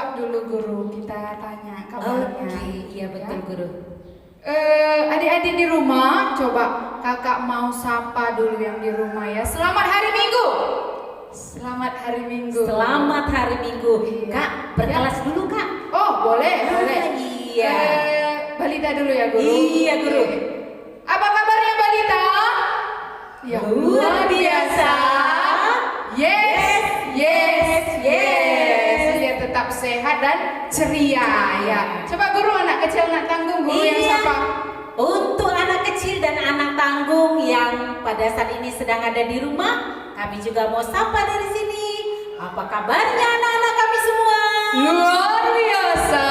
coba dulu guru kita tanya kabarnya. Oke, iya betul guru. Adik-adik di rumah, coba kakak mau sapa dulu yang di rumah ya. Selamat hari Minggu. Selamat hari Minggu. Selamat hari Minggu. Iya. Kak, berkelas dulu kak. Oh boleh, boleh. Iya. Balita dulu ya guru. Iya guru. Oke. Apa kabarnya Balita? Ya, Luar biasa. Yes, yes, yes. Dia tetap sehat dan ceria ya. Coba guru anak kecil anak tanggung guru yang Iya. sapa. Untuk anak kecil dan anak tanggung yang pada saat ini sedang ada di rumah, kami juga mau sapa dari sini. Apa kabarnya anak-anak kami semua? Luar biasa.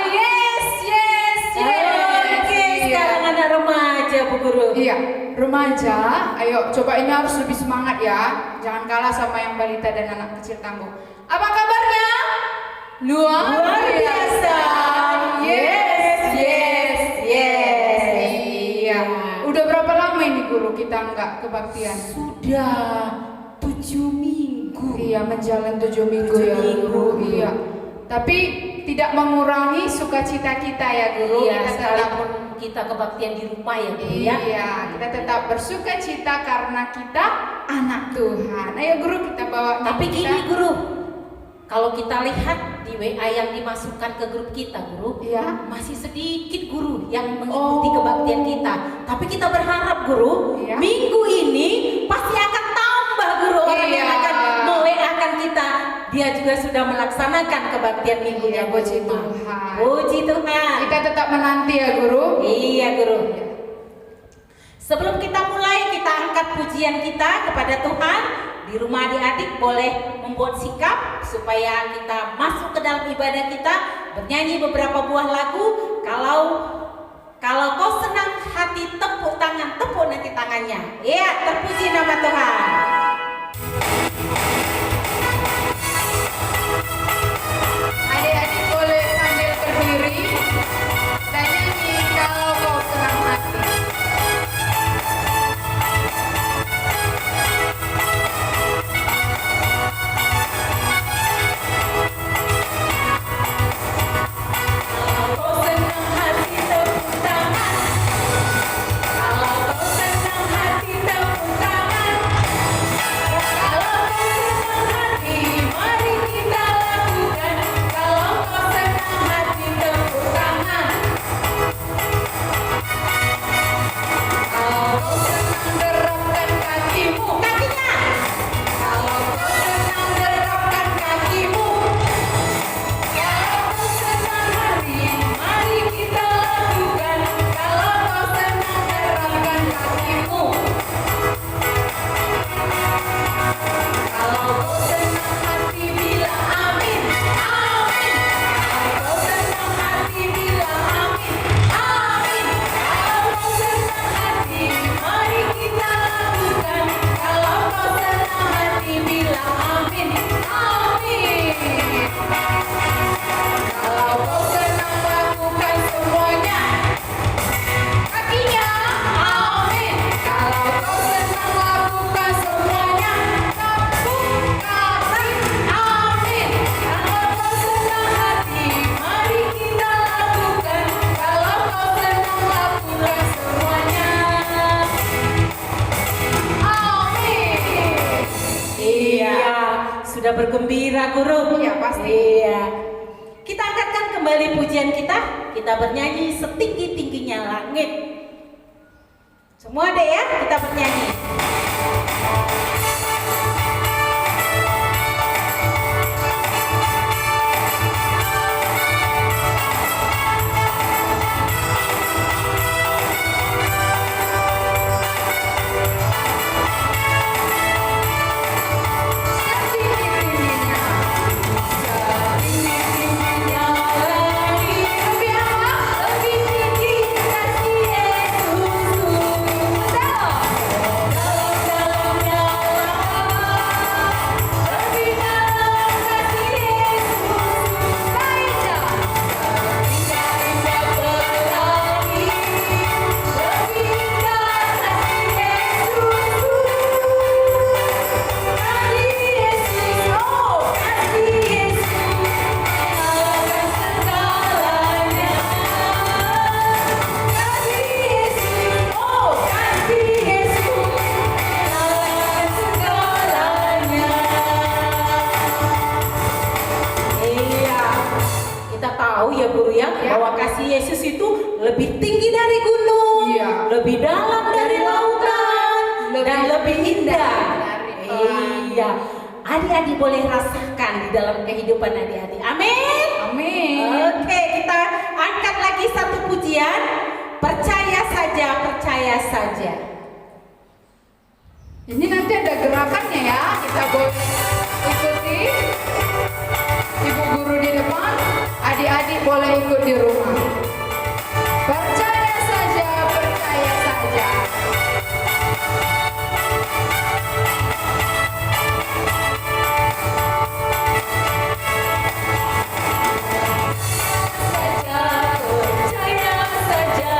Yes, yes, yes. Oke, Iya. sekarang anak remaja Bu Guru. Iya, remaja. Ayo coba ini harus lebih semangat ya. Jangan kalah sama yang balita dan anak kecil tanggung. Apa kabarnya? Luar biasa. Yes, yes, yes. Iya. Udah berapa lama ini guru kita nggak kebaktian? Sudah 7 minggu. Iya, menjalin 7 minggu 7 ya guru. minggu. Iya. Tapi tidak mengurangi sukacita kita ya guru. Iya, Kita tetap sekalipun kita kebaktian di rumah ya Bu ya. Iya, kita tetap bersuka cita karena kita anak Tuhan. Ayo guru kita bawa. Tapi kita. gini Guru, kalau kita lihat di WA yang dimasukkan ke grup kita Guru, Iya. masih sedikit Guru yang mengikuti Oh. kebaktian kita. Tapi kita berharap Guru, Iya. minggu ini pasti akan tambah Guru orang yang Iya. akan me-WA-kan kita. Dia juga sudah melaksanakan kebaktian minggunya Iya, puji di rumah. Tuhan. Puji Tuhan. Kita tetap menanti ya guru. Iya Guru. Sebelum kita mulai, kita angkat pujian kita kepada Tuhan. Di rumah adik-adik boleh membuat sikap supaya kita masuk ke dalam ibadah kita, bernyanyi beberapa buah lagu. Kalau kau senang hati, tepuk tangan, tepuk nanti tangannya. Iya, terpuji nama Tuhan. Adik-adik boleh sambil berdiri dan nyanyi kalau kau senang hati. Kalau kau senang hati, tepuk tangan. Kalau kau senang hati, tepuk tangan. Kalau kau senang hati, mari kita lakukan. Kalau kau senang hati, tepuk tangan. Kalau kau senang derapkan kakimu, kakinya. Kalau kau senang derapkan kakimu. Kalau kau senang hati, mari kita lakukan. Kalau kau senang derapkan kakimu. Kalau kau senang hati, bilang amin, amin. Kalau kau senang hati, bilang amin, amin. Kalau kau senang hati, mari kita lakukan. Kalau kau senang hati, bilang amin, amin. Kalau kau senang lakukan semuanya, kakinya, amin. Kalau kau senang lakukan semuanya, tepuk kaki, amin. Kalau kau senang hati, mari kita lakukan. Kalau kau senang lakukan semuanya, amin. Iya, sudah bergembira Guru. Iya, pasti. Iya. Kita angkatkan kembali pujian kita. Kita bernyanyi setinggi-tingginya langit. Semua deh ya, kita bernyanyi. Setinggi-tingginya. Setinggi-tingginya langit. Lebih apa? Lebih tinggi kasih Yesusku. Dalam-dalamnya lebih dalam dari lautan dan lebih indah. Iya, adik-adik boleh rasakan di dalam kehidupan adik-adik. Amin. Amin. Oke, kita angkat lagi satu pujian. Percaya saja, percaya saja. Ini nanti ada gerakannya ya, kita boleh ikuti. Ibu guru di depan, adik-adik boleh ikut di rumah. Percaya saja, percaya saja. Percaya saja,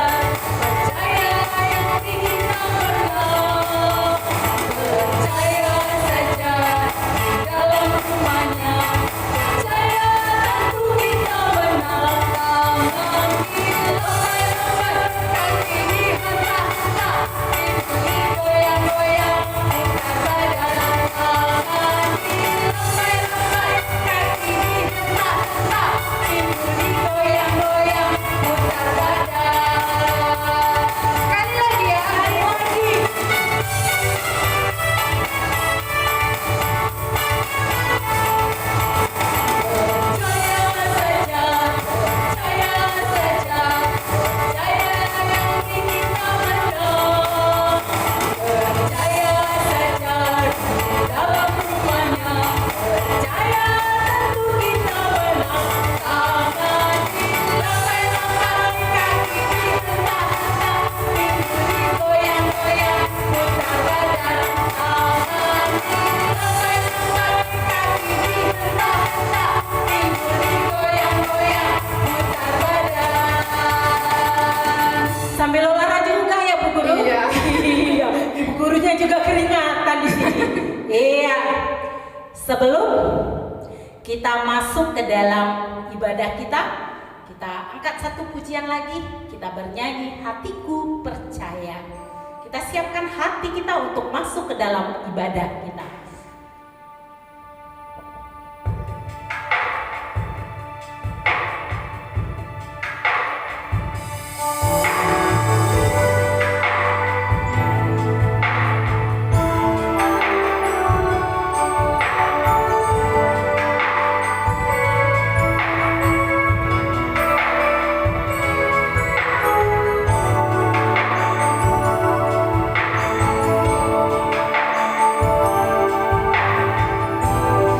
percaya yang kita menang. Percaya saja di dalam rumahnya. Percaya tentu kita menang. Tangan dilepas, kaki dihentak-hentak, pintu goyang-goyang, putar badan. Tangan dilepas, kaki dihentak-hentak, pintu digoyang-goyang, putar badan. Sekali lagi ya, hari lagi. Percaya saja, percaya saja, percaya yang kita menang. Percaya saja di dalam rumahnya. Percaya tentu kita menang. Tangan dilepas-lepas, kaki dihentak-hentak, pintu digoyang-goyang, putar badan. Tangan dilepas-lepas, kaki dihentak-hentak, pintu digoyang-goyang, putar badan. Sambil olahraga juga ya Bu Guru? Iya. Iya, Ibu gurunya juga keringatan di sini. Iya. Sebelum kita masuk ke dalam ibadah kita angkat satu pujian lagi. Kita bernyanyi Hatiku Percaya. Kita siapkan hati kita untuk masuk ke dalam ibadah kita.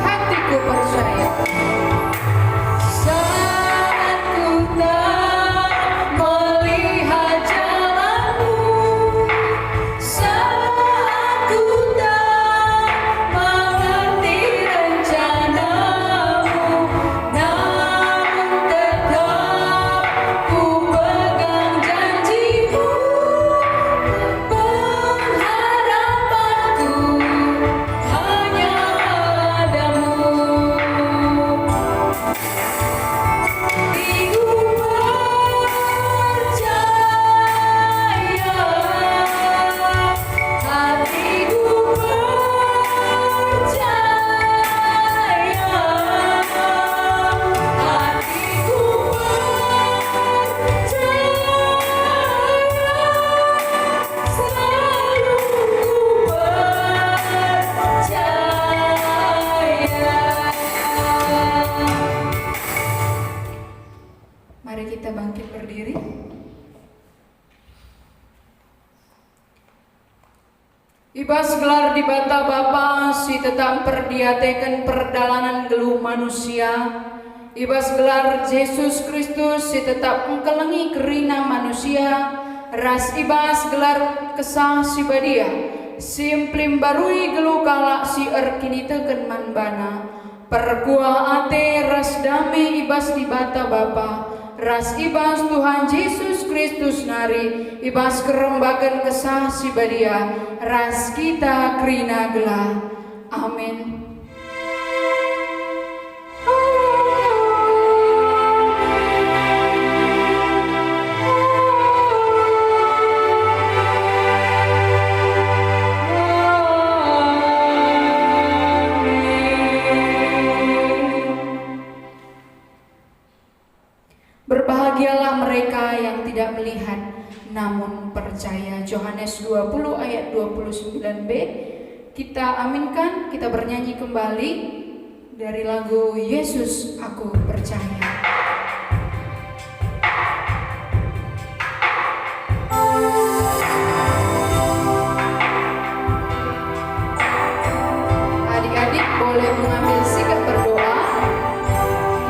Hatiku percaya. Saat ku tak melihat jalanmu, saat ku tak mengerti rencanamu, namun tetap ku pegang janjimu. Pengharapanku hanya padamu. Hatiku percaya, hatiku percaya, hatiku percaya, selalu ku percaya. Mari kita bangkit berdiri. Ibas gelar di bata Bapa si tetap perdiatekan perdalanan geluh manusia. Ibas gelar Yesus Kristus si tetap mengkelengi kerina manusia. Ras ibas gelar kesah si badia. Simplim barui geluh kalak si erkini teken manbana. Perkuah ate ras dame ibas di bata Bapa. Ras ibas Tuhan Yesus Kristus nari ibas kerembakan kesah si badia. Ras kita kerina gelah. Amin. Berbahagialah mereka yang tidak melihat namun percaya. percaya. Yohanes 20 ayat 29b. Kita aminkan, kita bernyanyi kembali dari lagu Yesus Aku Percaya. Adik-adik boleh mengambil sikap berdoa.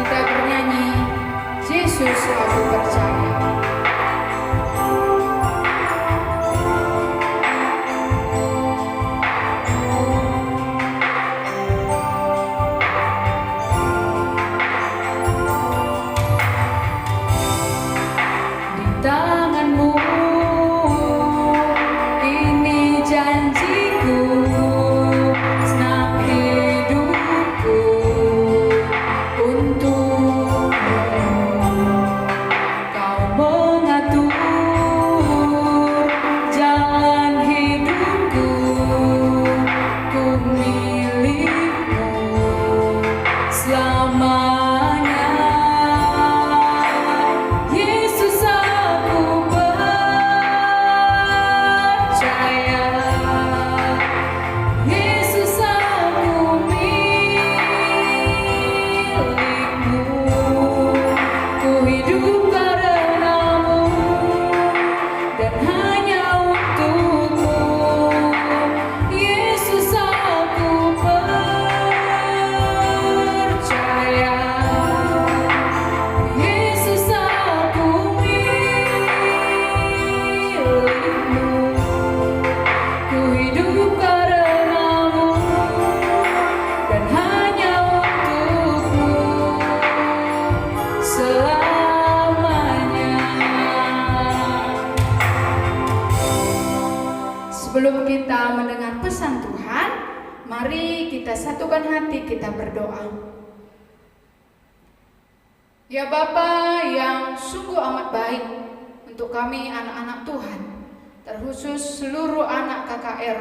Kita bernyanyi Yesus Aku Percaya. Tanganmu ini janjiku, senang hidupku untukmu. Kau mengatur jalan hidupku, ku milikmu selamanya. Yesus aku percaya, Yesus aku milikmu, ku hidup karenamu dan hanya untukmu. Yesus aku percaya, Yesus aku milikmu, ku hidup karenamu dan hanya untukmu selamanya. Sebelum kita mendengar pesan Tuhan, mari kita satukan hati, kita berdoa. Ya Bapa yang sungguh amat baik untuk kami anak-anak Tuhan, terkhusus seluruh anak KKR.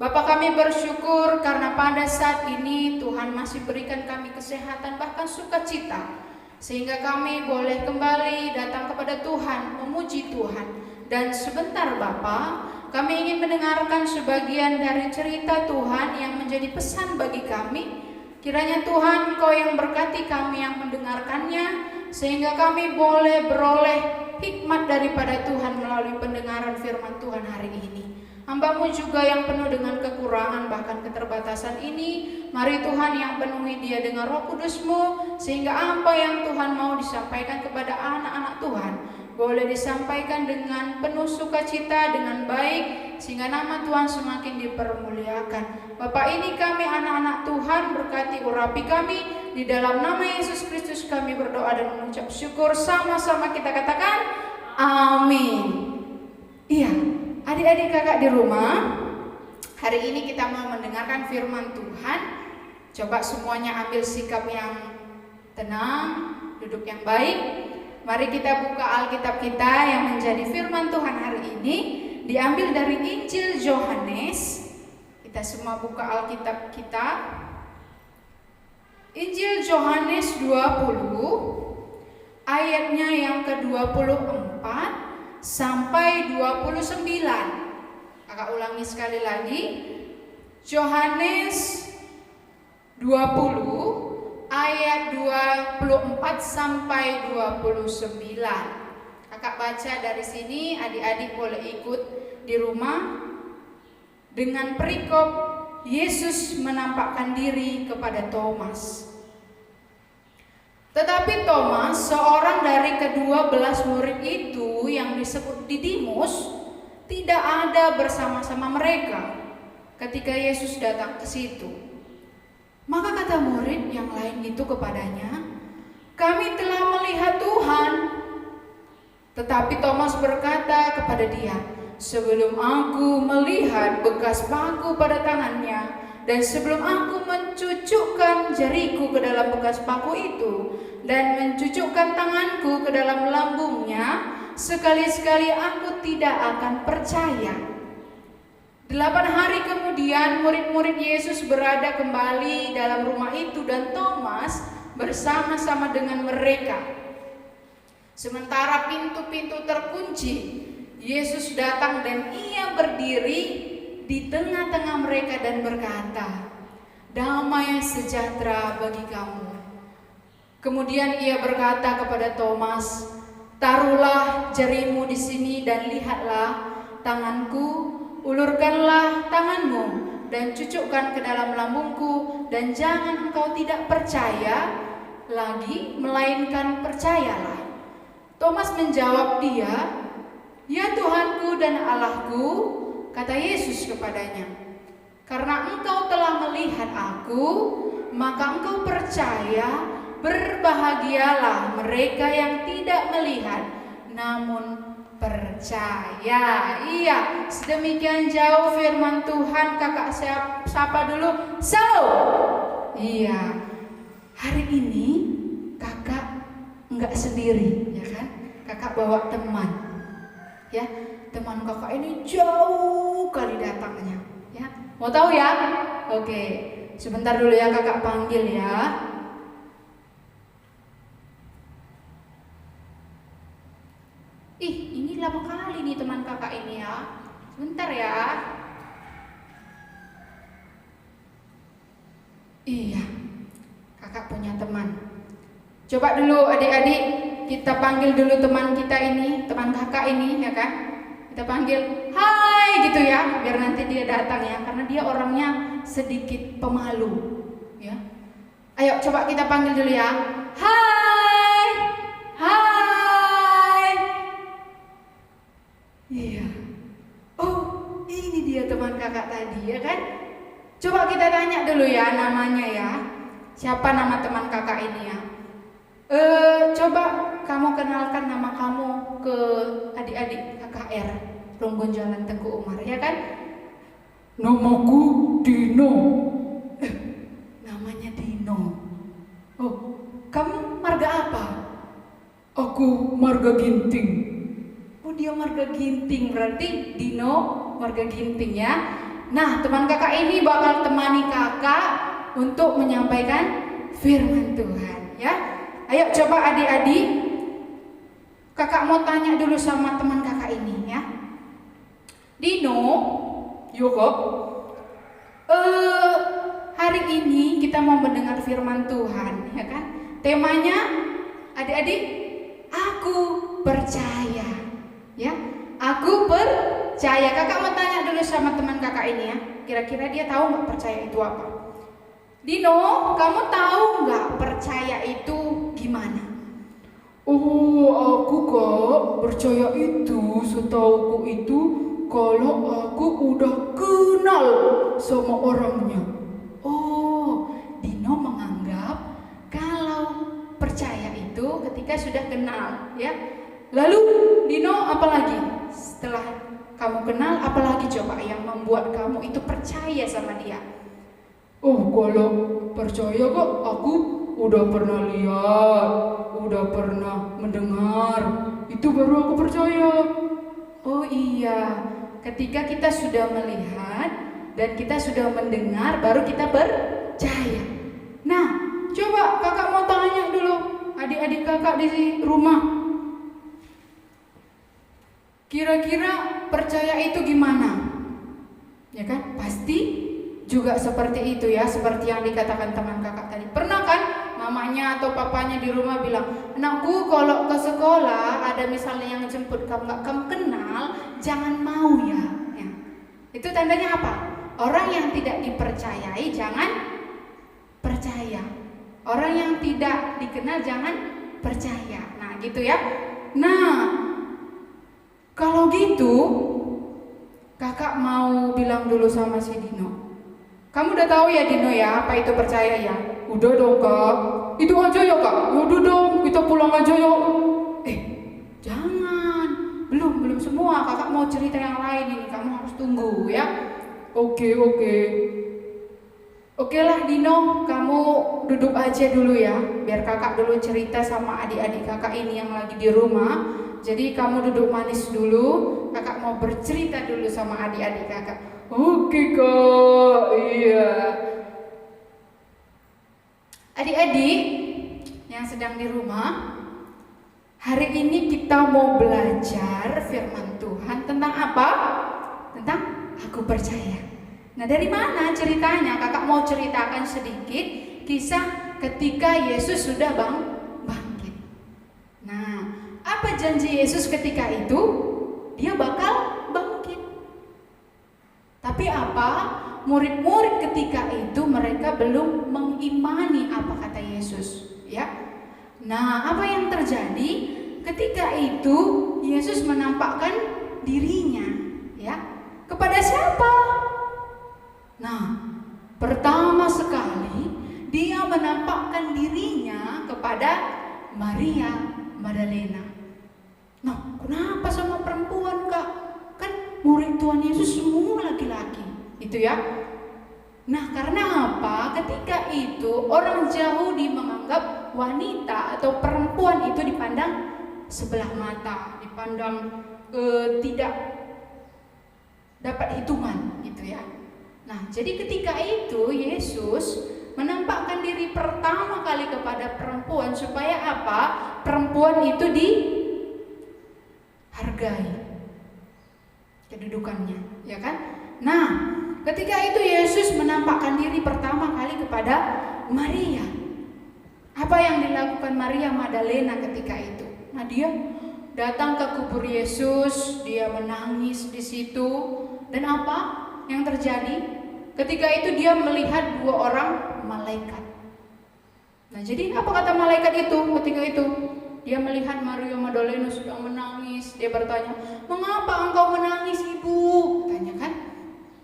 Bapa, kami bersyukur karena pada saat ini Tuhan masih berikan kami kesehatan bahkan sukacita, sehingga kami boleh kembali datang kepada Tuhan, memuji Tuhan. Dan sebentar Bapa, kami ingin mendengarkan sebagian dari cerita Tuhan yang menjadi pesan bagi kami. Kiranya Tuhan Engkau yang berkati kami yang mendengarkannya, sehingga kami boleh beroleh hikmat daripada Tuhan melalui pendengaran firman Tuhan hari ini. Hamba-Mu juga yang penuh dengan kekurangan bahkan keterbatasan ini, mari Tuhan yang penuhi dia dengan Roh Kudus-Mu, sehingga apa yang Tuhan mau disampaikan kepada anak-anak Tuhan boleh disampaikan dengan penuh sukacita, dengan baik, sehingga nama Tuhan semakin dipermuliakan. Bapak, ini kami anak-anak Tuhan, berkati urapi kami, di dalam nama Yesus Kristus kami berdoa dan mengucap syukur. Sama-sama kita katakan amin. Iya, adik-adik kakak di rumah, hari ini kita mau mendengarkan firman Tuhan. Coba semuanya ambil sikap yang tenang, duduk yang baik. Mari kita buka Alkitab kita yang menjadi firman Tuhan hari ini, diambil dari Injil Yohanes. Kita semua buka Alkitab kita. Injil Yohanes 20 ayatnya yang ke-24 sampai 29. Kakak ulangi sekali lagi. Yohanes 20 ayat 24 sampai 29. Kakak baca dari sini, adik-adik boleh ikut di rumah. Dengan perikop Yesus menampakkan diri kepada Thomas. Tetapi Thomas, seorang dari ke-12 murid itu yang disebut Didimus, tidak ada bersama-sama mereka ketika Yesus datang ke situ. Maka kata murid yang lain itu kepadanya, "Kami telah melihat Tuhan." Tetapi Thomas berkata kepada dia, "Sebelum aku melihat bekas paku pada tangannya, dan sebelum aku mencucukkan jariku ke dalam bekas paku itu, dan mencucukkan tanganku ke dalam lambungnya, sekali-sekali aku tidak akan percaya." 8 hari kemudian murid-murid Yesus berada kembali dalam rumah itu dan Thomas bersama-sama dengan mereka. Sementara pintu-pintu terkunci, Yesus datang dan ia berdiri di tengah-tengah mereka dan berkata, "Damai sejahtera bagi kamu." Kemudian ia berkata kepada Thomas, "Taruhlah jarimu di sini dan lihatlah tanganku, ulurkanlah tanganmu dan cucukkan ke dalam lambungku, dan jangan engkau tidak percaya lagi, melainkan percayalah." Thomas menjawab dia, "Ya Tuhanku dan Allahku," kata Yesus kepadanya, "Karena engkau telah melihat aku, maka engkau percaya. Berbahagialah mereka yang tidak melihat namun percaya." Iya, sedemikian jauh firman Tuhan. Kakak sapa dulu, "Shalom." Iya, hari ini kakak enggak sendiri, ya kan? Kakak bawa teman, ya. Teman kakak ini jauh kali datangnya, ya. Mau tahu ya? Oke, sebentar dulu ya, kakak panggil ya. Ih, ini lama kali nih teman kakak ini ya. Sebentar ya. Iya, kakak punya teman. Coba dulu adik-adik, kita panggil dulu teman kita ini, teman kakak ini, ya kan? Kita panggil, "Hai," gitu ya, biar nanti dia datang ya, karena dia orangnya sedikit pemalu, ya. Ayo coba kita panggil dulu ya. "Hai, hai." Iya. Oh, ini dia teman kakak tadi, ya kan? Coba kita tanya dulu ya namanya ya. Siapa nama teman kakak ini ya? Coba kamu kenalkan nama kamu ke adik-adik KKR Runggun Jalan Tengku Umar, ya kan? "Namaku Dino." Namanya Dino. "Oh, kamu marga apa?" "Aku marga Ginting." Oh, dia marga Ginting, berarti Dino marga Ginting ya. Nah, teman kakak ini bakal temani kakak untuk menyampaikan firman Tuhan ya. Ayo coba adik-adik, kakak mau tanya dulu sama teman kakak ini ya. "Dino, yo kok, hari ini kita mau mendengar firman Tuhan, ya kan? Temanya, adik-adik, aku percaya, ya. Aku percaya." Kakak mau tanya dulu sama teman kakak ini ya. Kira-kira dia tahu nggak percaya itu apa? "Dino, kamu tahu nggak percaya itu gimana?" "Oh, aku kok percaya itu, setauku itu kalau aku udah kenal sama orangnya." Oh, Dino menganggap kalau percaya itu ketika sudah kenal, ya. Lalu Dino, apalagi setelah kamu kenal, apalagi coba yang membuat kamu itu percaya sama dia? "Oh, kalau percaya kok aku udah pernah lihat, udah pernah mendengar, itu baru aku percaya." Oh iya, ketika kita sudah melihat dan kita sudah mendengar, baru kita percaya. Nah, coba kakak mau tanya dulu adik-adik kakak di rumah, kira-kira percaya itu gimana? Ya kan? Pasti juga seperti itu ya, seperti yang dikatakan teman kakak tadi. Pernah kan mamanya atau papanya di rumah bilang, "Anakku, kalau ke sekolah ada misalnya yang jemput kamu nggak kamu kenal, jangan mau ya." Ya. Itu tandanya apa? Orang yang tidak dipercayai jangan percaya. Orang yang tidak dikenal jangan percaya. Nah, gitu ya. Nah, kalau gitu, kakak mau bilang dulu sama si Dino. Kamu udah tahu ya Dino ya, apa itu percaya ya? "Udah dong kak, itu aja ya kak, udah dong kita pulang aja yuk." Jangan, belum semua, kakak mau cerita yang lain ini, kamu harus tunggu ya. Oke. Oke lah Dino, kamu duduk aja dulu ya, biar kakak dulu cerita sama adik-adik kakak ini yang lagi di rumah. Jadi kamu duduk manis dulu, kakak mau bercerita dulu sama adik-adik kakak. Oke kak, iya. Adik-adik yang sedang di rumah, Hari ini kita mau belajar firman Tuhan tentang apa? Tentang aku percaya. Nah, dari mana ceritanya? Kakak mau ceritakan sedikit kisah ketika Yesus sudah bangkit. Nah, apa janji Yesus ketika itu? Dia bakal bangkit. Tapi apa? Murid-murid ketika itu mereka belum mengimani apa kata Yesus, ya. Nah, apa yang terjadi ketika itu Yesus menampakkan dirinya, ya. Kepada siapa? Nah, pertama sekali dia menampakkan dirinya kepada Maria Magdalena. Nah, kenapa sama perempuan, Kak? Kan murid Tuhan Yesus semua laki-laki, itu ya. Nah, karena apa? Ketika itu orang Yahudi menganggap wanita atau perempuan itu dipandang sebelah mata, dipandang tidak dapat hitungan, gitu ya. Nah, jadi ketika itu Yesus menampakkan diri pertama kali kepada perempuan supaya apa? Perempuan itu dihargai kedudukannya, ya kan? Nah, ketika itu Yesus menampakkan diri pertama kali kepada Maria. Apa yang dilakukan Maria Magdalena ketika itu? Nah, dia datang ke kubur Yesus, dia menangis di situ. Dan apa yang terjadi? Ketika itu dia melihat 2 orang malaikat. Nah, jadi apa kata malaikat itu ketika itu? Dia melihat Maria Magdalena sedang menangis. Dia bertanya, "Mengapa engkau menangis, Ibu?" Tanya kan.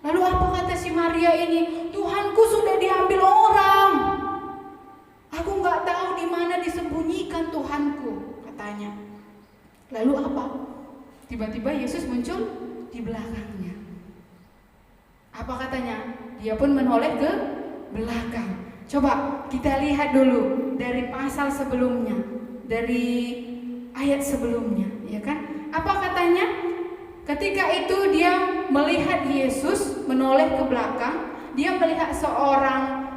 Lalu apa kata si Maria ini? "Tuhanku sudah diambil orang. Aku nggak tahu di mana disembunyikan Tuhanku," katanya. Lalu apa? Tiba-tiba Yesus muncul di belakangnya. Apa katanya? Dia pun menoleh ke belakang. Coba kita lihat dulu dari pasal sebelumnya, dari ayat sebelumnya, ya kan? Apa katanya? Ketika itu dia melihat Yesus menoleh ke belakang, dia melihat seorang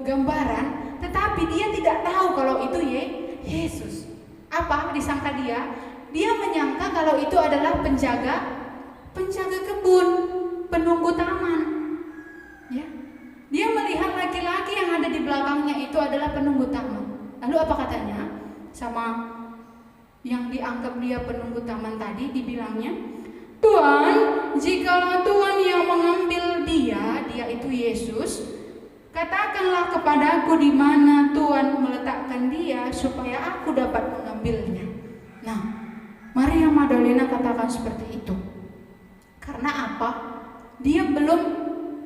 gambaran, tetapi dia tidak tahu kalau itu Yesus. Apa disangka dia? Dia menyangka kalau itu adalah penjaga kebun, penunggu taman. Ya. Dia melihat laki-laki yang ada di belakangnya itu adalah penunggu taman. Lalu apa katanya? Sama yang dianggap dia penunggu taman tadi dibilangnya, "Tuhan, jikalau Tuhan yang mengambil dia itu Yesus, katakanlah kepadaku di mana Tuhan meletakkan dia supaya aku dapat mengambilnya." Nah, Maria Magdalena katakan seperti itu. Karena apa? Dia belum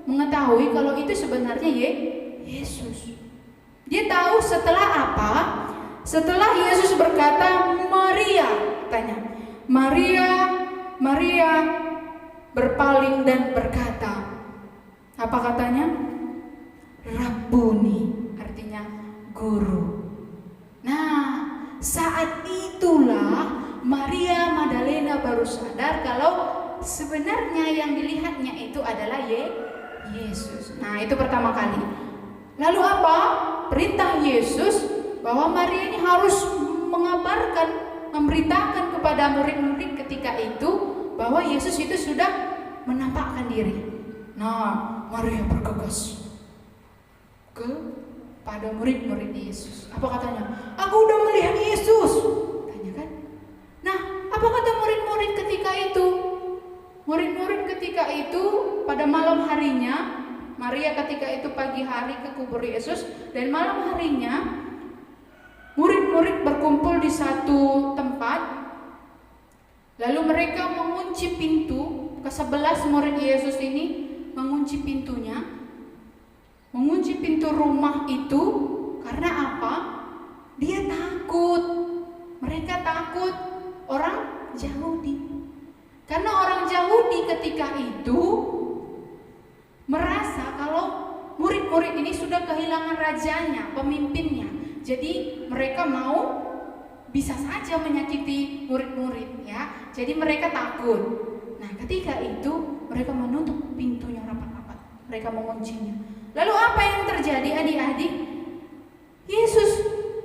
mengetahui kalau itu sebenarnya Yesus. Dia tahu setelah apa? Setelah Yesus berkata, "Maria," tanya. Maria berpaling dan berkata, apa katanya? "Rabbuni," artinya guru. Nah, saat itulah Maria Magdalena baru sadar kalau sebenarnya yang dilihatnya itu adalah Yesus. Nah, itu pertama kali. Lalu apa? Perintah Yesus bahwa Maria ini harus mengabarkan, memberitakan kepada murid-murid ketika itu bahwa Yesus itu sudah menampakkan diri. Nah, Maria bergegas kepada murid-murid Yesus. Apa katanya? "Aku udah melihat Yesus," tanya kan. Nah, apa kata murid-murid ketika itu? Murid-murid ketika itu pada malam harinya, Maria ketika itu pagi hari ke kubur Yesus, dan malam harinya murid-murid berkumpul di satu tempat. Lalu mereka mengunci pintu. Ke-11 murid Yesus ini mengunci pintunya, mengunci pintu rumah itu. Karena apa? Dia takut. Mereka takut orang Yahudi. Karena orang Yahudi ketika itu merasa kalau murid-murid ini sudah kehilangan rajanya, pemimpinnya. Jadi mereka mau bisa saja menyakiti murid-murid, ya. Jadi mereka takut. Nah, ketika itu mereka menutup pintunya rapat-rapat. Mereka menguncinya. Lalu apa yang terjadi, adik-adik? Yesus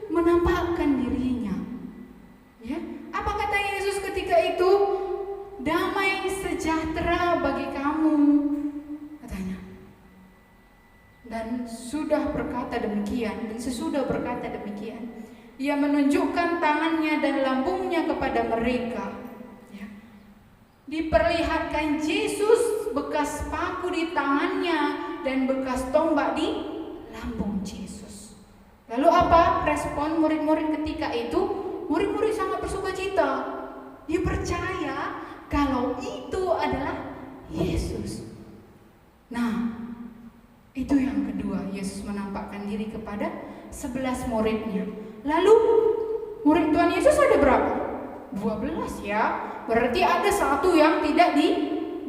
menampakkan dirinya. sejahtera bagi kamu, katanya. Dan sudah berkata demikian, dan sesudah berkata demikian, ia menunjukkan tangannya dan lambungnya kepada mereka. Ya. Diperlihatkan Yesus bekas paku di tangannya dan bekas tombak di lambung Yesus. Lalu apa respon murid-murid ketika itu? Murid-murid sangat bersukacita. Dia percaya kalau itu adalah Yesus. Nah, itu yang kedua, Yesus menampakkan diri kepada 11 muridnya. Lalu murid Tuhan Yesus ada berapa? 12 ya. Berarti ada satu yang tidak di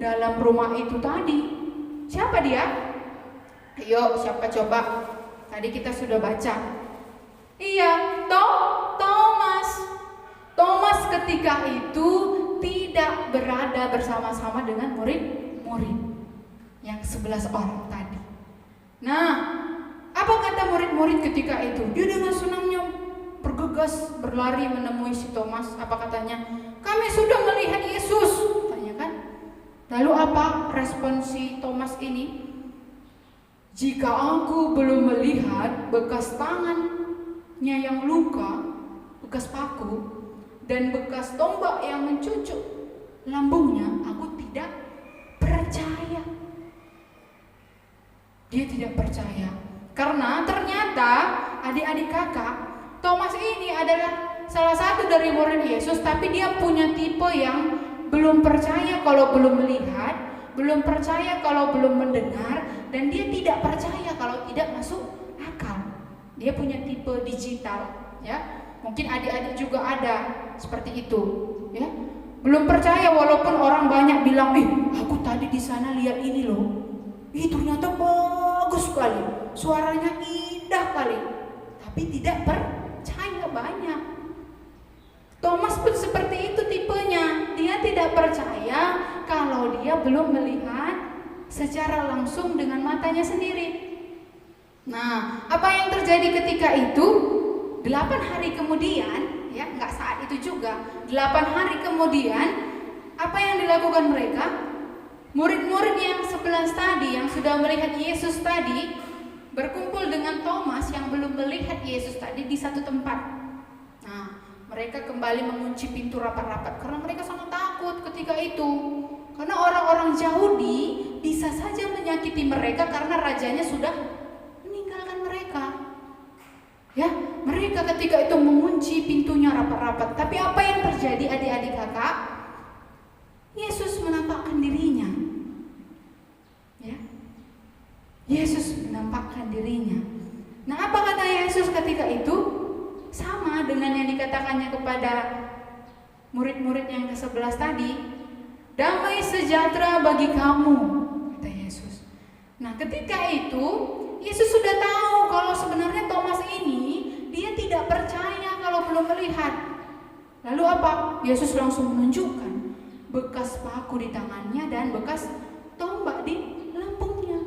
dalam rumah itu tadi. Siapa dia? Ayo, siapa coba? Tadi kita sudah baca. Iya, Thomas. Thomas ketika itu tidak berada bersama-sama dengan murid-murid yang 11 orang tadi. Nah, apa kata murid-murid ketika itu? Dia dengan senangnya bergegas berlari menemui si Thomas. Apa katanya? Kami sudah melihat Yesus, tanya kan? Lalu apa respon si Thomas ini? Jika aku belum melihat bekas tangannya yang luka, bekas paku, dan bekas tombak yang mencucuk lambungnya, aku tidak percaya. Dia tidak percaya karena ternyata adik-adik kakak, Thomas ini adalah salah satu dari murid Yesus, tapi dia punya tipe yang belum percaya kalau belum melihat, belum percaya kalau belum mendengar, dan dia tidak percaya kalau tidak masuk akal. Dia punya tipe digital, ya. Mungkin adik-adik juga ada seperti itu, ya. Belum percaya walaupun orang banyak bilang, aku tadi di sana lihat ini loh. Ternyata bagus sekali, suaranya indah kali, tapi tidak percaya banyak. Thomas pun seperti itu tipenya. Dia tidak percaya kalau dia belum melihat secara langsung dengan matanya sendiri. Nah, apa yang terjadi ketika itu? 8 hari kemudian, ya, nggak saat itu juga. 8 hari kemudian, apa yang dilakukan mereka? Murid-murid yang 11 tadi, yang sudah melihat Yesus tadi, berkumpul dengan Thomas yang belum melihat Yesus tadi di satu tempat. Nah, mereka kembali mengunci pintu rapat-rapat karena mereka sangat takut ketika itu. Karena orang-orang Yahudi bisa saja menyakiti mereka karena rajanya sudah meninggalkan mereka. Ya, mereka ketika itu mengunci pintunya rapat-rapat. Tapi apa yang terjadi adik-adik kakak? Yesus menampakkan dirinya. Ya. Yesus menampakkan dirinya. Nah, apa kata Yesus ketika itu? Sama dengan yang dikatakannya kepada murid-murid yang ke-11 tadi. Damai sejahtera bagi kamu, kata Yesus. Nah, ketika itu Yesus sudah tahu kalau sebenarnya Thomas ini dia tidak percaya kalau belum melihat. Lalu apa? Yesus langsung menunjukkan bekas paku di tangannya dan bekas tombak di lambungnya.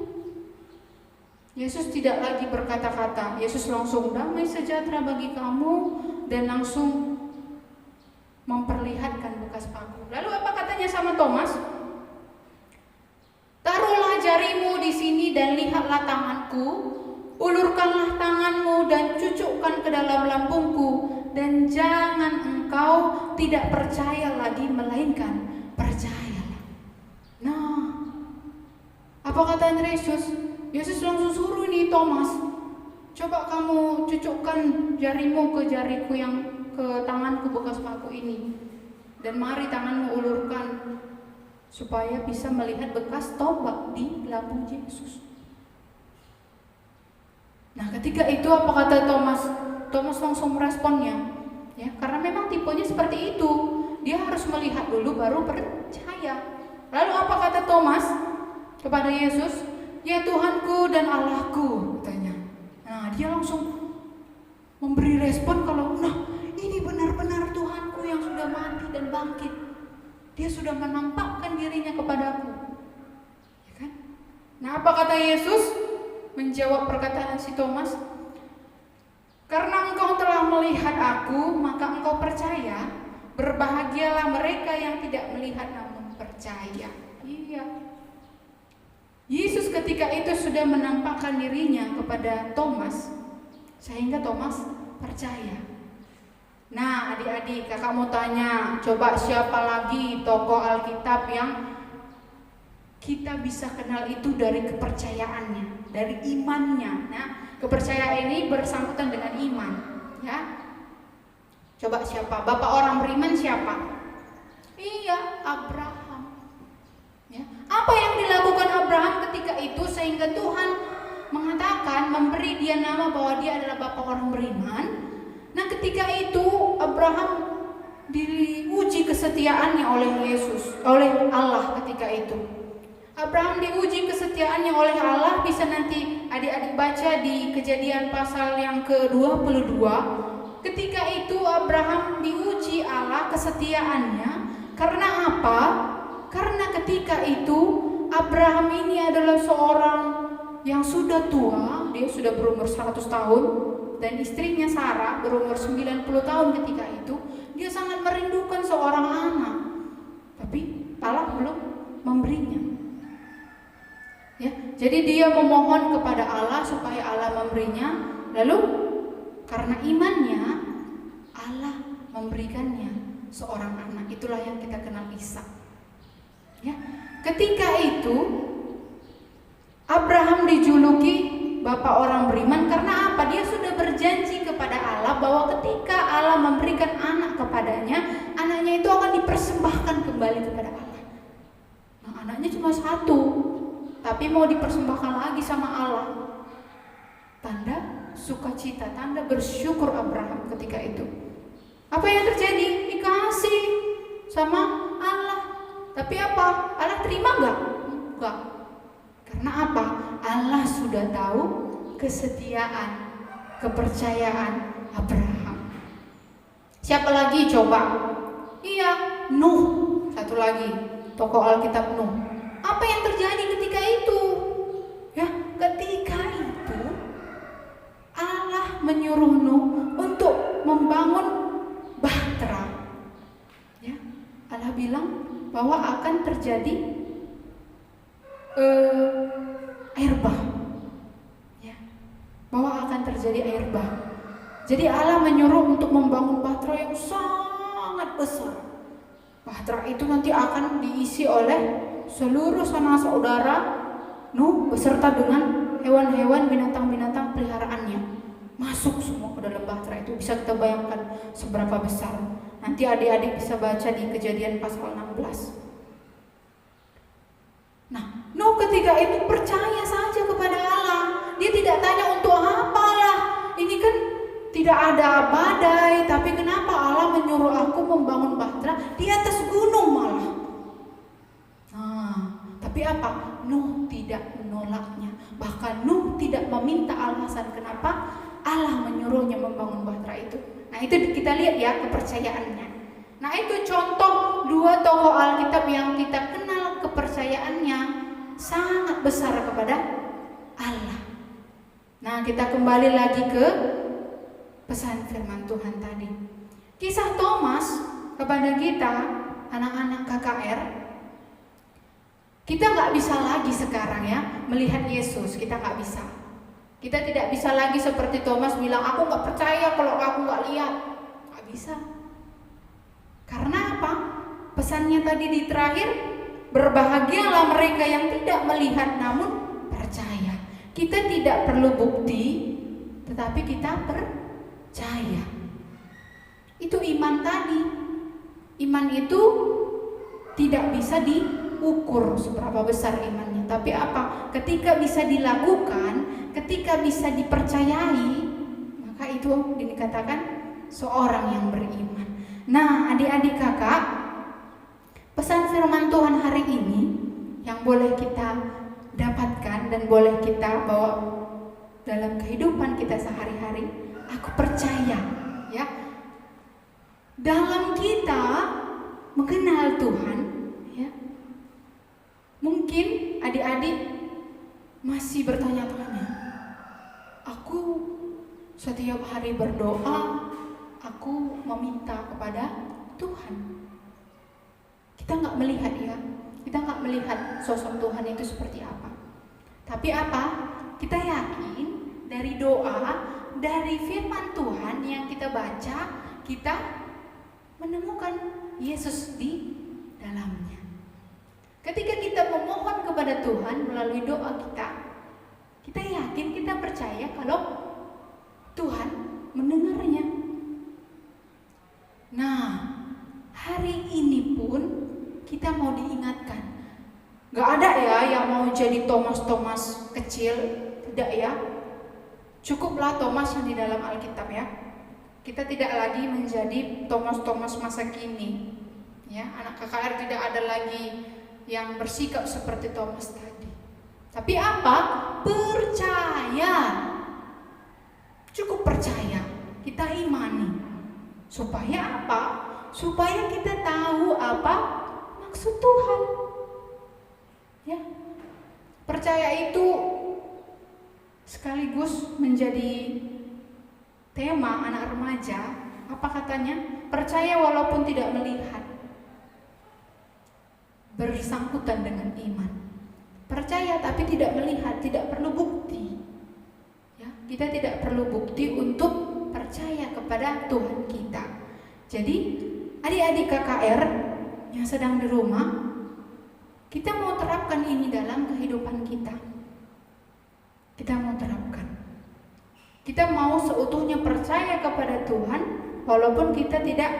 Yesus tidak lagi berkata-kata. Yesus langsung damai sejahtera bagi kamu dan langsung memperlihatkan bekas paku. Lalu apa katanya sama Thomas? Taruhlah jarimu di sini dan lihatlah tanganku. Ulurkanlah tanganmu dan cucukkan ke dalam lambungku, dan jangan engkau tidak percaya lagi melainkan percayalah. Nah, apa kata Yesus? Yesus langsung suruh nih Thomas, coba kamu cucukkan jarimu ke jariku yang ke tanganku bekas paku ini, dan mari tanganmu ulurkan supaya bisa melihat bekas tombak di lambung Yesus. Nah, ketika itu apa kata Thomas? Thomas langsung meresponnya, ya, karena memang tipenya seperti itu. Dia harus melihat dulu baru percaya. Lalu apa kata Thomas kepada Yesus? Ya Tuhanku dan Allahku, katanya. Nah, dia langsung memberi respon kalau, ini benar-benar Tuhanku yang sudah mati dan bangkit. Dia sudah menampakkan dirinya kepadaku. Ya kan? Nah, apa kata Yesus? Menjawab perkataan si Thomas, karena engkau telah melihat aku, maka engkau percaya. Berbahagialah mereka yang tidak melihat namun percaya. percaya. Iya. Yesus ketika itu sudah menampakkan dirinya kepada Thomas, sehingga Thomas percaya. Nah, adik-adik, kakak mau tanya, coba siapa lagi tokoh Alkitab yang kita bisa kenal itu dari kepercayaannya, dari imannya. Nah, kepercayaan ini bersangkutan dengan iman, ya. Coba siapa? Bapak orang beriman siapa? Iya, Abraham. Ya. Apa yang dilakukan Abraham ketika itu sehingga Tuhan mengatakan, memberi dia nama bahwa dia adalah bapak orang beriman? Nah, ketika itu Abraham diuji kesetiaannya oleh Yesus, oleh Allah ketika itu. Abraham diuji kesetiaannya oleh Allah, bisa nanti adik-adik baca di Kejadian pasal yang ke-22. Ketika itu Abraham diuji Allah kesetiaannya. Karena apa? Karena ketika itu Abraham ini adalah seorang yang sudah tua, dia sudah berumur 100 tahun, dan istrinya Sarah berumur 90 tahun ketika itu. Dia sangat merindukan seorang anak, tapi Allah belum memberinya. Ya, jadi dia memohon kepada Allah supaya Allah memberinya. Lalu karena imannya, Allah memberikannya seorang anak. Itulah yang kita kenal Ishak. Ya, ketika itu Abraham dijuluki bapak orang beriman karena apa? Dia sudah berjanji kepada Allah bahwa ketika Allah memberikan anak kepadanya, anaknya itu akan dipersembahkan kembali kepada Allah. Nah, anaknya cuma satu, tapi mau dipersembahkan lagi sama Allah. Tanda sukacita, tanda bersyukur Abraham ketika itu. Apa yang terjadi? Dikasih sama Allah. Tapi apa? Allah terima nggak? Enggak. Karena apa? Allah sudah tahu kesetiaan, kepercayaan Abraham. Siapa lagi coba? Iya, Nuh. Satu lagi, tokoh Alkitab Nuh. Apa yang terjadi ketika itu? Ya, ketika itu Allah menyuruh Nuh untuk membangun bahtera. Ya, Allah bilang bahwa akan terjadi air bah, ya, bahwa akan terjadi air bah. Jadi Allah menyuruh untuk membangun bahtera yang sangat besar. Bahtera itu nanti akan diisi oleh seluruh sanak saudara Nuh beserta dengan hewan-hewan, binatang-binatang peliharaannya. Masuk semua ke dalam bahtera itu. Bisa kita bayangkan seberapa besar. Nanti adik-adik bisa baca di Kejadian pasal 16. Nah, Nuh ketika itu percaya saja kepada Allah. Dia tidak tanya untuk apa lah. Ini kan tidak ada badai, tapi kenapa Allah menyuruh aku membangun bahtera di atas gunung malah? Nah, tapi apa? Nuh tidak menolaknya. Bahkan Nuh tidak meminta alasan kenapa Allah menyuruhnya membangun bahtera itu. Nah, itu kita lihat ya kepercayaannya. Nah, itu contoh dua tokoh Alkitab yang kita kenal kepercayaannya sangat besar kepada Allah. Nah, kita kembali lagi ke pesan firman Tuhan tadi. Kisah Thomas kepada kita, anak-anak KKR, kita nggak bisa lagi sekarang ya melihat Yesus, kita nggak bisa. Kita tidak bisa lagi seperti Thomas bilang, aku nggak percaya kalau aku nggak lihat. Nggak bisa. Karena apa? Pesannya tadi di terakhir, berbahagialah mereka yang tidak melihat namun percaya. Kita tidak perlu bukti, tetapi kita percaya. Itu iman tadi. Iman itu tidak bisa diukur seberapa besar imannya. Tapi apa? Ketika bisa dilakukan, ketika bisa dipercayai, maka itu dikatakan seorang yang beriman. Nah, adik-adik kakak, pesan firman Tuhan hari ini yang boleh kita dapatkan dan boleh kita bawa dalam kehidupan kita sehari-hari, aku percaya ya, dalam kita mengenal Tuhan ya, mungkin adik-adik masih bertanya-tanya, aku setiap hari berdoa, aku meminta kepada Tuhan. Kita nggak melihat ya, kita nggak melihat sosok Tuhan itu seperti apa. Tapi apa? Kita yakin dari doa, dari firman Tuhan yang kita baca, kita menemukan Yesus di dalamnya. Ketika kita memohon kepada Tuhan melalui doa kita yakin, kita percaya kalau Tuhan mendengarnya. Nah, hari ini pun kita mau diingatkan. Gak ada ya yang mau jadi Thomas kecil, tidak ya. Cukuplah Thomas yang di dalam Alkitab ya. Kita tidak lagi menjadi Thomas masa kini. Ya, anak KKR tidak ada lagi yang bersikap seperti Thomas tadi. Tapi apa? Percaya. Cukup percaya. Kita imani. Supaya apa? Supaya kita tahu apa maksud Tuhan. Ya. Percaya itu sekaligus menjadi tema anak remaja. Apa katanya? Percaya walaupun tidak melihat. Bersangkutan dengan iman. Percaya tapi tidak melihat, tidak perlu bukti. Ya, kita tidak perlu bukti untuk percaya kepada Tuhan kita. Jadi, adik-adik KKR yang sedang di rumah, kita mau terapkan ini dalam kehidupan kita. Kita mau terapkan. Kita mau seutuhnya percaya kepada Tuhan walaupun kita tidak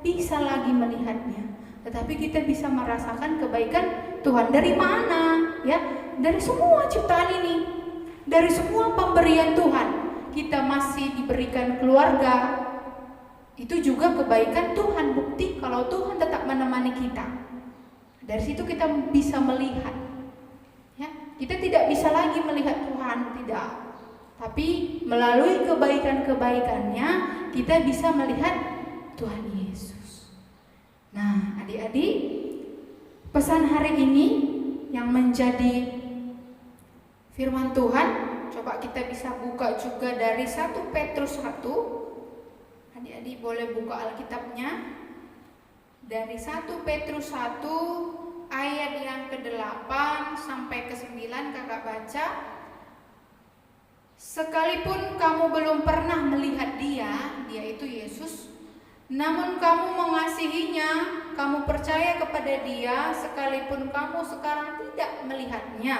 bisa lagi melihatnya. Tetapi kita bisa merasakan kebaikan Tuhan. Dari mana? Ya, dari semua ciptaan ini. Dari semua pemberian Tuhan. Kita masih diberikan keluarga. Itu juga kebaikan Tuhan. Bukti kalau Tuhan tetap menemani kita. Dari situ kita bisa melihat. Ya, kita tidak bisa lagi melihat Tuhan, tidak. Tapi melalui kebaikan-kebaikannya kita bisa melihat Tuhan Yesus. Nah, adik-adik, pesan hari ini yang menjadi firman Tuhan, coba kita bisa buka juga dari 1 Petrus 1. Adik-adik boleh buka Alkitabnya. Dari 1 Petrus 1 ayat yang ke-8 sampai ke-9 kakak baca. Sekalipun kamu belum pernah melihat dia itu Yesus, namun kamu mengasihinya, kamu percaya kepada dia, sekalipun kamu sekarang tidak melihatnya.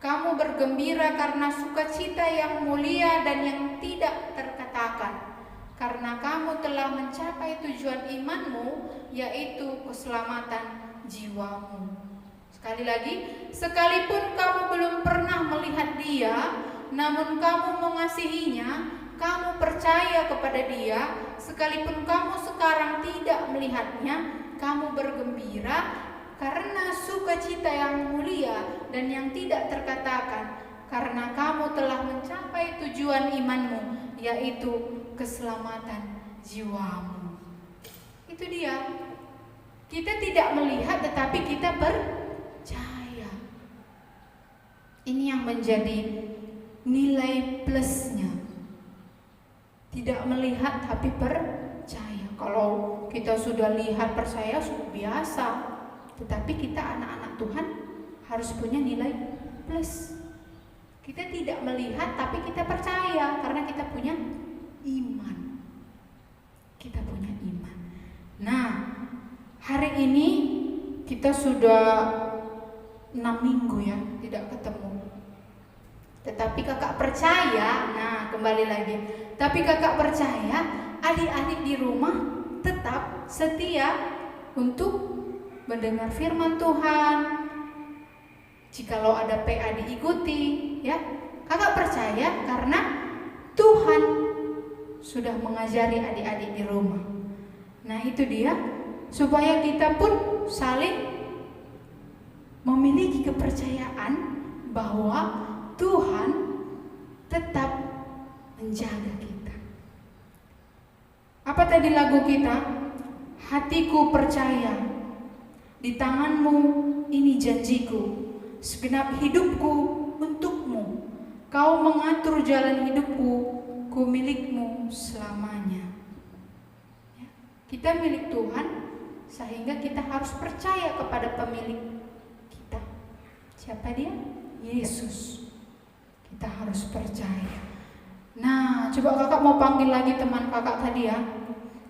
Kamu bergembira karena sukacita yang mulia dan yang tidak terkatakan, karena kamu telah mencapai tujuan imanmu, yaitu keselamatan jiwamu. Sekali lagi, sekalipun kamu belum pernah melihat dia, namun kamu mengasihinya, kamu percaya kepada dia, sekalipun kamu sekarang tidak melihatnya, kamu bergembira karena sukacita yang mulia dan yang tidak terkatakan, karena kamu telah mencapai tujuan imanmu, yaitu keselamatan jiwamu. Itu dia. Kita tidak melihat tetapi kita percaya. Ini yang menjadi nilai plusnya. Tidak melihat tapi percaya. Kalau kita sudah lihat percaya sudah biasa. Tetapi kita anak-anak Tuhan harus punya nilai plus. Kita tidak melihat tapi kita percaya karena kita punya iman. Kita punya iman. Nah, hari ini kita sudah 6 minggu ya tidak ketemu. Tetapi kakak percaya, nah kembali lagi. Tapi kakak percaya adik-adik di rumah tetap setia untuk mendengar firman Tuhan. Jikalau ada PA diikuti, ya. Kakak percaya karena Tuhan sudah mengajari adik-adik di rumah. Nah, itu dia, supaya kita pun saling memiliki kepercayaan bahwa Tuhan tetap menjaga kita. Apa tadi lagu kita? Hatiku percaya, di tanganmu ini janjiku, segenap hidupku untukmu, kau mengatur jalan hidupku, ku milikmu selamanya. Ya, kita milik Tuhan, sehingga kita harus percaya kepada pemilik Siapa dia? Yesus. Kita harus percaya. Nah, coba kakak mau panggil lagi teman kakak tadi ya.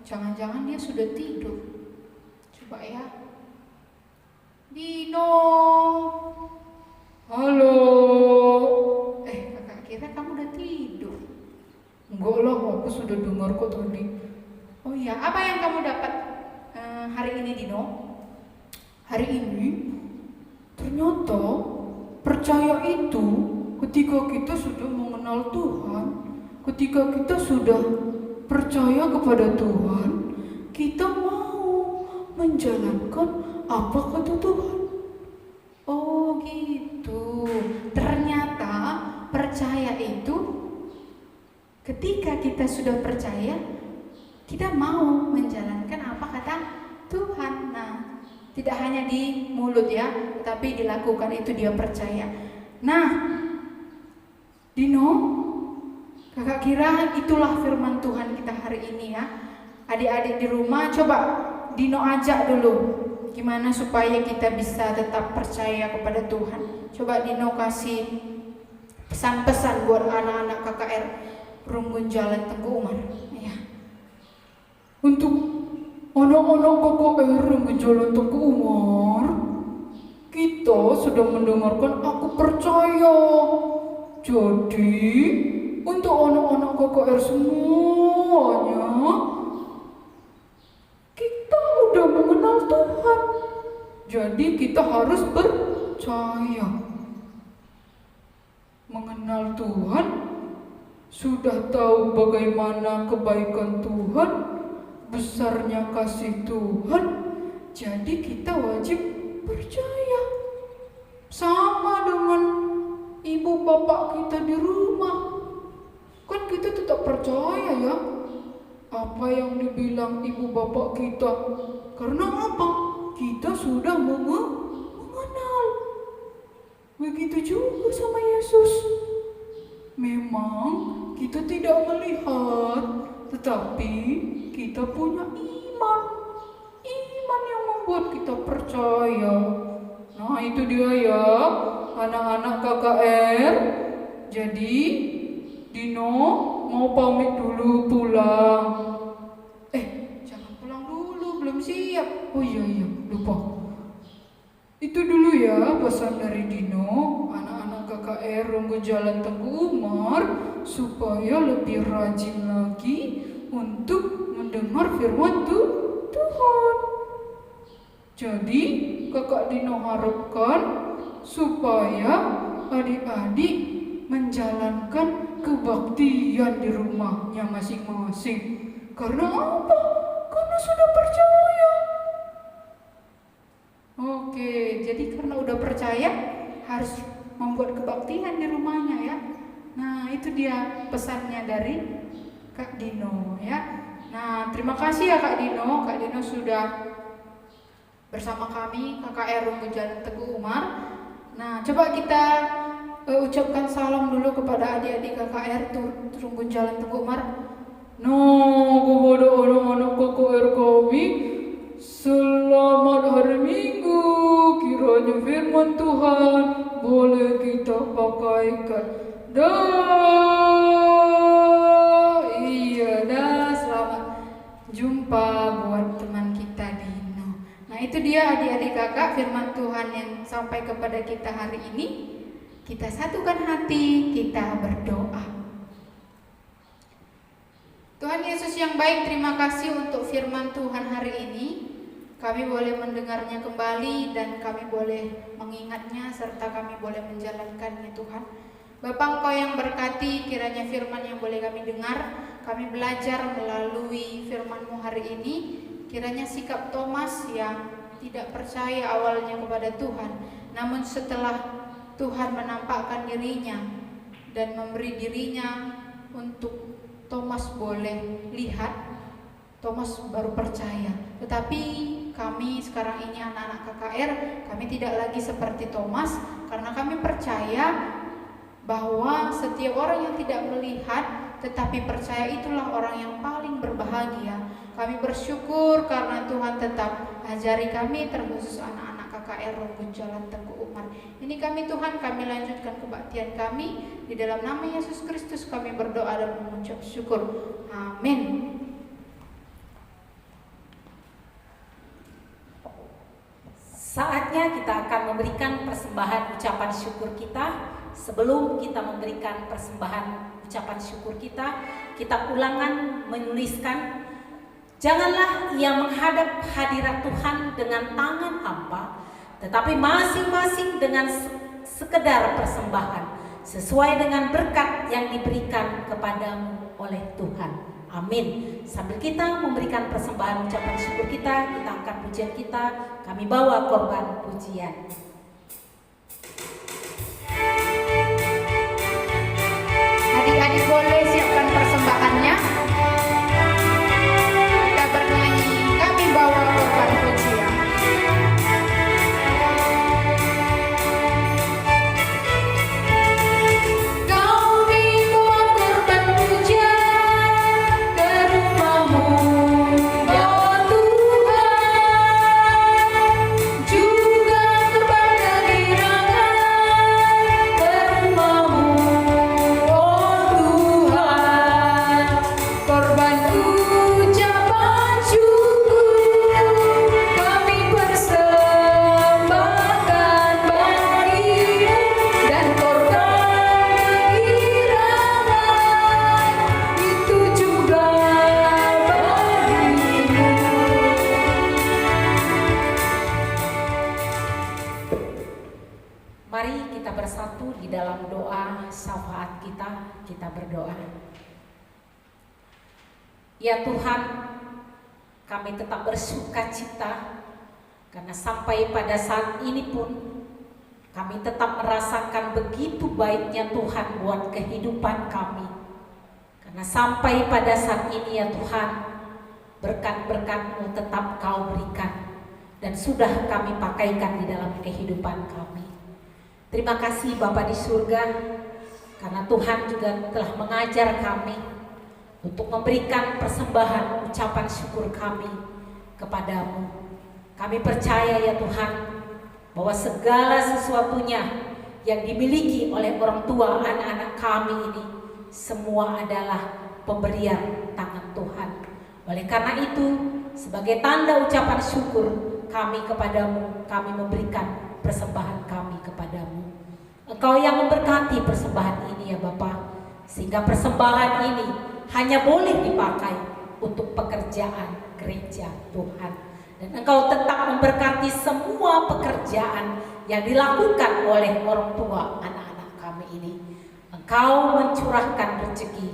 Jangan-jangan dia sudah tidur. Coba ya. Dino. Halo. Kakak kira kamu udah tidur. Enggak lah, aku sudah dengar kok tadi. Oh iya, apa yang kamu dapat hari ini, Dino? Hari ini ternyata percaya itu ketika kita sudah mengenal Tuhan, ketika kita sudah percaya kepada Tuhan, kita mau menjalankan apa kata Tuhan. Oh gitu. Ternyata percaya itu ketika kita sudah percaya, kita mau menjalankan apa kata Tuhan. Nah, tidak hanya di mulut ya, tapi dilakukan, itu dia percaya. Nah, Dino, kakak kira itulah firman Tuhan kita hari ini ya. Adik-adik di rumah, coba Dino ajak dulu gimana supaya kita bisa tetap percaya kepada Tuhan. Coba Dino kasih pesan-pesan buat anak-anak KKR Rumbun Jalan Teguh Umar ya. Untuk anak-anak KKR Rumbun Jalan Teguh Umar, kita sudah mendengarkan aku percaya. Jadi untuk anak-anak KKR semuanya, kita udah mengenal Tuhan. Jadi kita harus percaya. Mengenal Tuhan, sudah tahu bagaimana kebaikan Tuhan, besarnya kasih Tuhan. Jadi kita wajib percaya. Sama dengan ibu bapak kita di rumah, kan kita tetap percaya ya apa yang dibilang ibu bapak kita. Karena apa? Kita sudah mengenal. Begitu juga sama Yesus. Memang kita tidak melihat, tetapi kita punya iman. Iman yang membuat kita percaya. Nah itu dia ya, anak-anak KKR. Jadi Dino mau pamit dulu pulang. Jangan pulang dulu, belum siap. Oh iya, lupa. Itu dulu ya pesan dari Dino, anak-anak KKR Rumbun Jalan Teguh Umar, supaya lebih rajin lagi untuk mendengar firman Tuhan. Jadi kakak Dino harapkan supaya adik-adik menjalankan kebaktian di rumahnya masing-masing. Karena apa? Karena sudah percaya. Oke, jadi karena udah percaya harus membuat kebaktian di rumahnya ya. Nah itu dia pesannya dari Kak Dino ya. Nah terima kasih ya Kak Dino. Kak Dino sudah bersama kami KKR Rumbun Jalan Teguh Umar. Nah coba kita ucapkan salam dulu kepada adik-adik KKR Rumbun Jalan Teguh Umar. Kepada anak-anak KKR kami, selamat hari Minggu. Kiranya firman Tuhan boleh kita pakaikan. Selamat jumpa buat teman kita Dino. Nah itu dia adik-adik kakak firman Tuhan yang sampai kepada kita hari ini. Kita satukan hati, kita berdoa. Tuhan Yesus yang baik, terima kasih untuk firman Tuhan hari ini. Kami boleh mendengarnya kembali dan kami boleh mengingatnya serta kami boleh menjalankannya Tuhan. Bapa Engkau yang berkati, kiranya firman yang boleh kami dengar, kami belajar melalui firman-Mu hari ini. Kiranya sikap Thomas yang tidak percaya awalnya kepada Tuhan, namun setelah Tuhan menampakkan dirinya dan memberi dirinya untuk Thomas boleh lihat, Thomas baru percaya. Tetapi kami sekarang ini anak-anak KKR, kami tidak lagi seperti Thomas, karena kami percaya bahwa setiap orang yang tidak melihat tetapi percaya itulah orang yang paling berbahagia. Kami bersyukur karena Tuhan tetap ajari kami, terkhusus anak-anak KKR KKR Rogo Jalan Tengku Umar. Ini kami Tuhan, kami lanjutkan kebaktian kami. Di dalam nama Yesus Kristus kami berdoa dan mengucap syukur. Amin. Saatnya kita akan memberikan persembahan ucapan syukur kita. Sebelum kita memberikan persembahan ucapan syukur kita ulangan menuliskan, janganlah ia menghadap hadirat Tuhan dengan tangan hampa, tetapi masing-masing dengan sekedar persembahan sesuai dengan berkat yang diberikan kepadamu oleh Tuhan. Amin. Sambil kita memberikan persembahan ucapan syukur kita angkat pujian kita, kami bawa korban pujian. Adik-adik boleh siapkan persembahannya. Kita bernyanyi, kami bawa korban pujian. Kami bawa korban pujian ke rumahmu, ya Tuhan. Juga korban kegirangan ke rumahmu, oh Tuhan. Korban ucapan syukur kami persembahkan bagimu, dan korban kegirangan itu juga bagimu. Mari kita bersatu di dalam doa syafaat kita berdoa. Ya Tuhan, kami tetap bersuka cita karena sampai pada saat ini pun kami tetap merasakan begitu baiknya Tuhan buat kehidupan kami. Karena sampai pada saat ini ya Tuhan, berkat-berkat-Mu tetap Kau berikan dan sudah kami pakaikan di dalam kehidupan kami. Terima kasih Bapa di surga, karena Tuhan juga telah mengajar kami untuk memberikan persembahan ucapan syukur kami kepadamu. Kami percaya ya Tuhan, bahwa segala sesuatunya yang dimiliki oleh orang tua anak-anak kami ini semua adalah pemberian tangan Tuhan. Oleh karena itu, sebagai tanda ucapan syukur kami kepadamu, kami memberikan persembahan kami kepadamu. Engkau yang memberkati persembahan ini ya Bapa, sehingga persembahan ini hanya boleh dipakai untuk pekerjaan gereja Tuhan. Dan Engkau tetap memberkati semua pekerjaan yang dilakukan oleh orang tua anak-anak kami ini. Engkau mencurahkan rezeki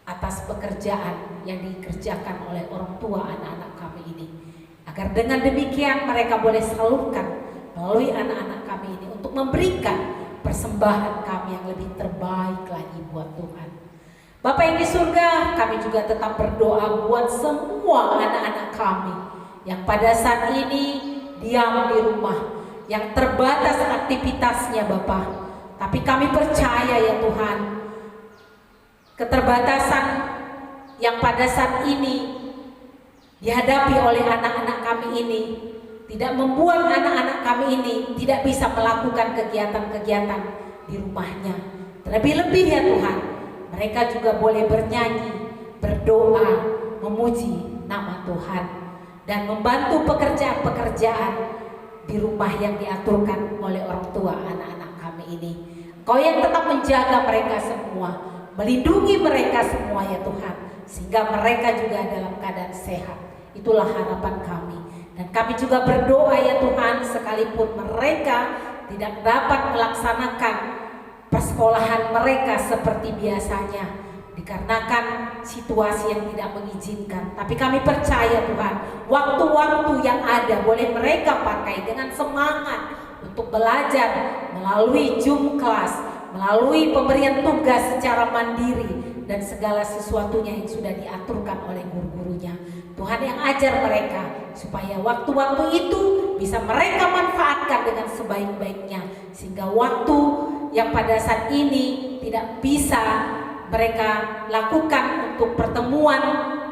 atas pekerjaan yang dikerjakan oleh orang tua anak-anak kami ini, agar dengan demikian mereka boleh salurkan melalui anak-anak kami ini untuk memberikan persembahan kami yang lebih terbaik lagi buat Tuhan. Bapa yang di surga, kami juga tetap berdoa buat semua anak-anak kami yang pada saat ini diam di rumah, yang terbatas aktivitasnya Bapa. Tapi kami percaya ya Tuhan, keterbatasan yang pada saat ini dihadapi oleh anak-anak kami ini tidak membuat anak-anak kami ini tidak bisa melakukan kegiatan-kegiatan di rumahnya. Terlebih-lebih ya Tuhan, mereka juga boleh bernyanyi, berdoa, memuji nama Tuhan, dan membantu pekerjaan-pekerjaan di rumah yang diaturkan oleh orang tua anak-anak kami ini. Kau yang tetap menjaga mereka semua, melindungi mereka semua ya Tuhan, sehingga mereka juga dalam keadaan sehat. Itulah harapan kami. Dan kami juga berdoa ya Tuhan, sekalipun mereka tidak dapat melaksanakan persekolahan mereka seperti biasanya dikarenakan situasi yang tidak mengizinkan, tapi kami percaya Tuhan, waktu-waktu yang ada boleh mereka pakai dengan semangat untuk belajar melalui Zoom class, melalui pemberian tugas secara mandiri, dan segala sesuatunya yang sudah diaturkan oleh guru-gurunya. Tuhan yang ajar mereka supaya waktu-waktu itu bisa mereka manfaatkan dengan sebaik-baiknya, sehingga waktu yang pada saat ini tidak bisa mereka lakukan untuk pertemuan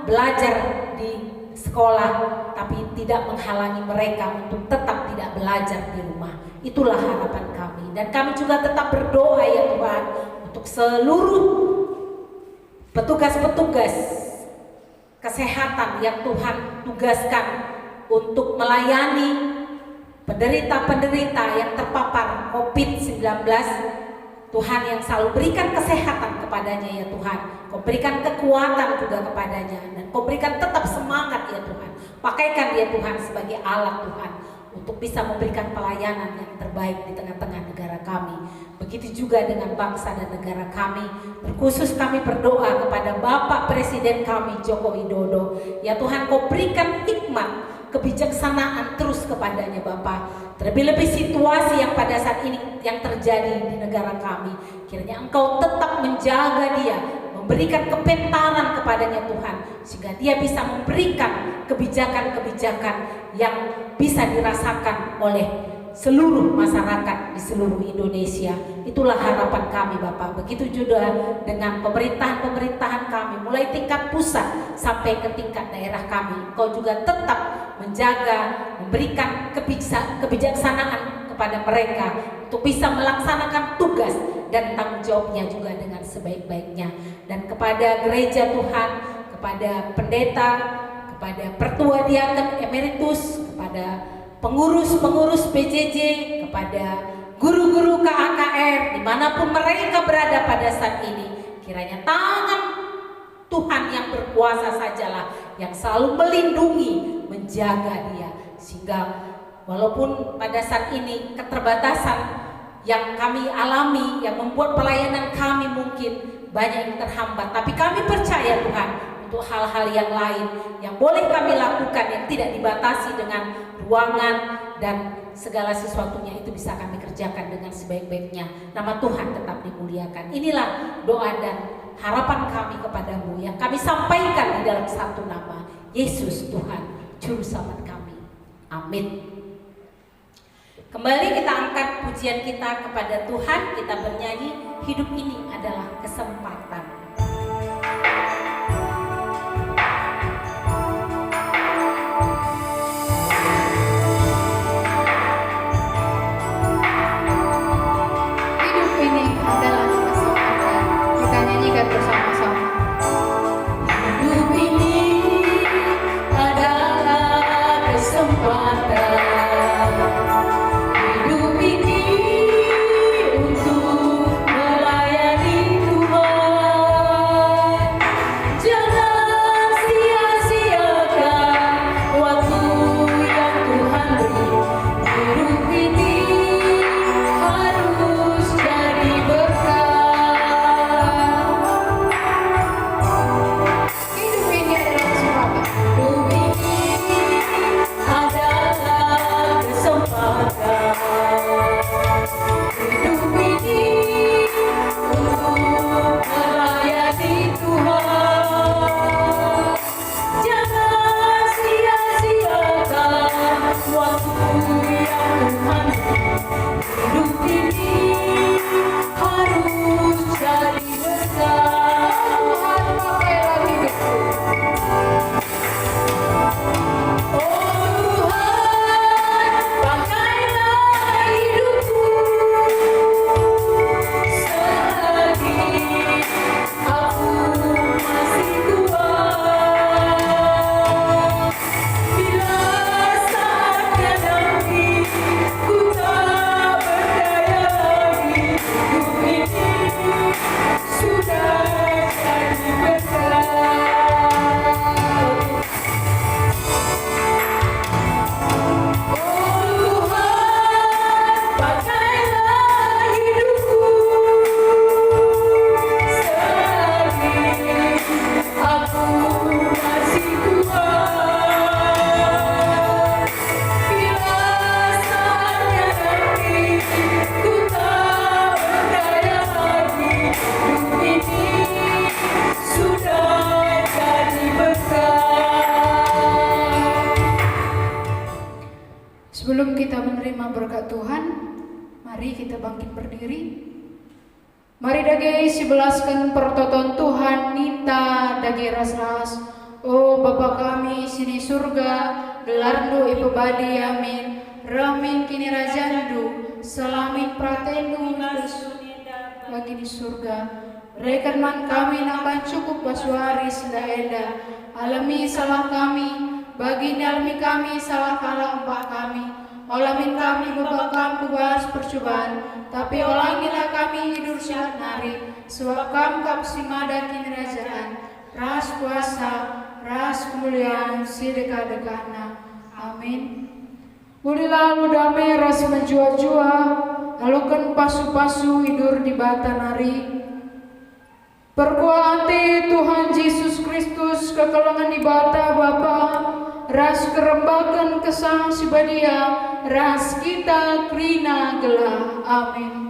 belajar di sekolah, tapi tidak menghalangi mereka untuk tetap tidak belajar di rumah. Itulah harapan kami, dan kami juga tetap berdoa ya Tuhan untuk seluruh petugas-petugas kesehatan yang Tuhan tugaskan untuk melayani penderita-penderita yang terpapar COVID-19. Tuhan yang selalu berikan kesehatan kepadanya ya Tuhan, Kau berikan kekuatan juga kepadanya, dan Kau berikan tetap semangat ya Tuhan. Pakaikan dia Tuhan sebagai alat Tuhan untuk bisa memberikan pelayanan yang terbaik di tengah-tengah negara kami. Begitu juga dengan bangsa dan negara kami. Terkhusus kami berdoa kepada Bapak Presiden kami Joko Widodo. Ya Tuhan, Kau berikan hikmat, kebijaksanaan terus kepadanya Bapak. Terlebih-lebih situasi yang pada saat ini yang terjadi di negara kami, kiranya Engkau tetap menjaga dia, memberikan kepintaran kepadanya Tuhan, sehingga dia bisa memberikan kebijakan-kebijakan yang bisa dirasakan oleh seluruh masyarakat di seluruh Indonesia. Itulah harapan kami Bapak. Begitu juga dengan pemerintahan-pemerintahan kami, mulai tingkat pusat sampai ke tingkat daerah kami. Engkau juga tetap menjaga, memberikan kebijaksanaan kepada mereka untuk bisa melaksanakan tugas dan tanggung jawabnya juga dengan sebaik-baiknya. Dan kepada gereja Tuhan, kepada pendeta, kepada pertua diaken emeritus, kepada pengurus-pengurus PJJ, kepada guru-guru KAKR, dimanapun mereka berada pada saat ini, kiranya tangan Tuhan yang berkuasa sajalah yang selalu melindungi, menjaga dia, sehingga walaupun pada saat ini keterbatasan yang kami alami, yang membuat pelayanan kami mungkin banyak yang terhambat, tapi kami percaya Tuhan, untuk hal-hal yang lain yang boleh kami lakukan yang tidak dibatasi dengan ruangan dan segala sesuatunya, itu bisa kami kerjakan dengan sebaik-baiknya. Nama Tuhan tetap dimuliakan. Inilah doa dan harapan kami kepadamu yang kami sampaikan di dalam satu nama, Yesus Tuhan Juru Selamat kami. Amin. Kembali kita angkat pujian kita kepada Tuhan. Kita bernyanyi, hidup ini adalah kesempatan. Bersama-sama. Hidup ini adalah kesempatan. Hidup ini untuk melayani Tuhan. Jangan sia-siakan waktu yang Tuhan beri. Hidup ini harus jadi berkat. Sebelum kita menerima berkat Tuhan, mari kita bangkit berdiri. Mari dage sibelaskan pertoton Tuhan nita dage ras-ras O Bapa kami sini surga, gelarndu ipebadi amin. Ramin kini rajandu, selamin pratendu bagi di surga. Rekerman kami nakan cukup basuari sedaenda. Alami salah kami, bagi alami kami salah kalah empat kami. Olamin kami bebakam kubas percobaan, tapi olangilah kami hidur sihat nari. Sebab kam simada kini kerajaan, ras kuasa, ras kemuliaan sedekah-dekahna. Amin. Budi lalu damai ras menjua-jua, lalukan pasu-pasu hidur di bata nari. Perkuati Tuhan Yesus Kristus kekelangan di bata Bapa, ras kerembakan kesang sibadia, ras kita krina gelah. Amin.